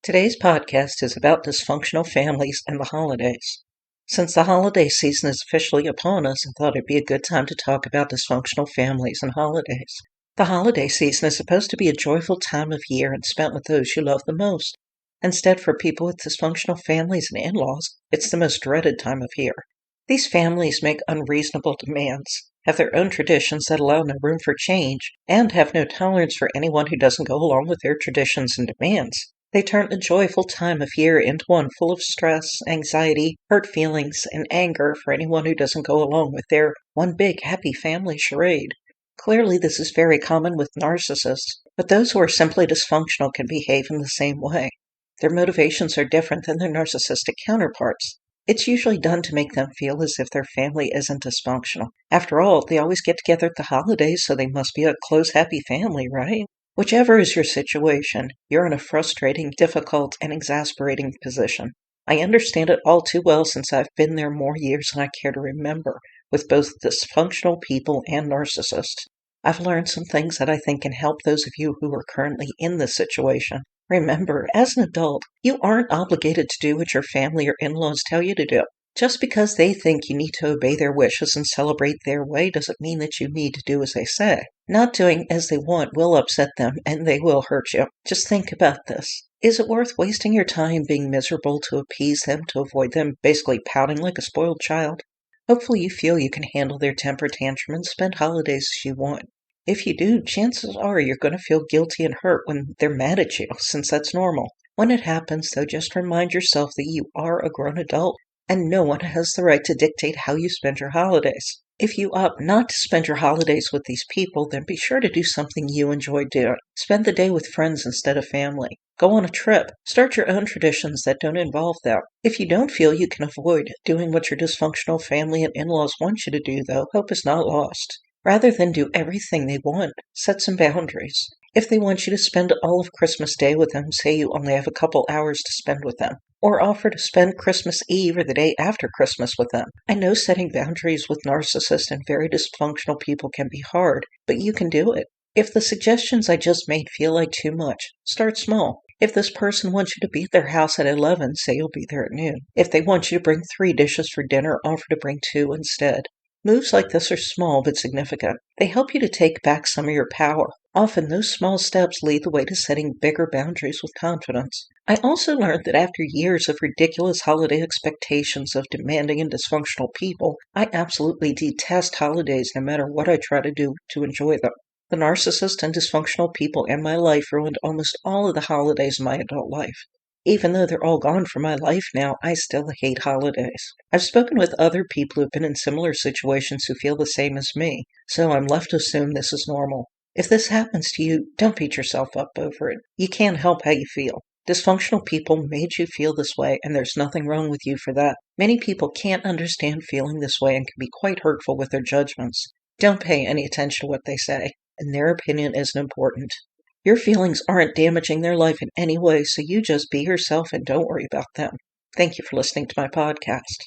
Today's podcast is about dysfunctional families and the holidays. Since the holiday season is officially upon us, I thought it'd be a good time to talk about dysfunctional families and holidays. The holiday season is supposed to be a joyful time of year and spent with those you love the most. Instead, for people with dysfunctional families and in-laws, it's the most dreaded time of year. These families make unreasonable demands, have their own traditions that allow no room for change, and have no tolerance for anyone who doesn't go along with their traditions and demands. They turn a joyful time of year into one full of stress, anxiety, hurt feelings, and anger for anyone who doesn't go along with their one big happy family charade. Clearly, this is very common with narcissists, but those who are simply dysfunctional can behave in the same way. Their motivations are different than their narcissistic counterparts. It's usually done to make them feel as if their family isn't dysfunctional. After all, they always get together at the holidays, so they must be a close, happy family, right? Whichever is your situation, you're in a frustrating, difficult, and exasperating position. I understand it all too well since I've been there more years than I care to remember, with both dysfunctional people and narcissists. I've learned some things that I think can help those of you who are currently in this situation. Remember, as an adult, you aren't obligated to do what your family or in-laws tell you to do. Just because they think you need to obey their wishes and celebrate their way doesn't mean that you need to do as they say. Not doing as they want will upset them and they will hurt you. Just think about this. Is it worth wasting your time being miserable to appease them, to avoid them basically pouting like a spoiled child? Hopefully you feel you can handle their temper tantrum and spend holidays as you want. If you do, chances are you're going to feel guilty and hurt when they're mad at you, since that's normal. When it happens, though, just remind yourself that you are a grown adult, and no one has the right to dictate how you spend your holidays. If you opt not to spend your holidays with these people, then be sure to do something you enjoy doing. Spend the day with friends instead of family. Go on a trip. Start your own traditions that don't involve them. If you don't feel you can avoid doing what your dysfunctional family and in-laws want you to do, though, hope is not lost. Rather than do everything they want, set some boundaries. If they want you to spend all of Christmas Day with them, say you only have a couple hours to spend with them. Or offer to spend Christmas Eve or the day after Christmas with them. I know setting boundaries with narcissists and very dysfunctional people can be hard, but you can do it. If the suggestions I just made feel like too much, start small. If this person wants you to be at their house at 11, say you'll be there at noon. If they want you to bring 3 dishes for dinner, offer to bring 2 instead. Moves like this are small but significant. They help you to take back some of your power. Often those small steps lead the way to setting bigger boundaries with confidence. I also learned that after years of ridiculous holiday expectations of demanding and dysfunctional people, I absolutely detest holidays no matter what I try to do to enjoy them. The narcissist and dysfunctional people in my life ruined almost all of the holidays of my adult life. Even though they're all gone from my life now, I still hate holidays. I've spoken with other people who've been in similar situations who feel the same as me, so I'm left to assume this is normal. If this happens to you, don't beat yourself up over it. You can't help how you feel. Dysfunctional people made you feel this way, and there's nothing wrong with you for that. Many people can't understand feeling this way and can be quite hurtful with their judgments. Don't pay any attention to what they say, and their opinion isn't important. Your feelings aren't damaging their life in any way, so you just be yourself and don't worry about them. Thank you for listening to my podcast.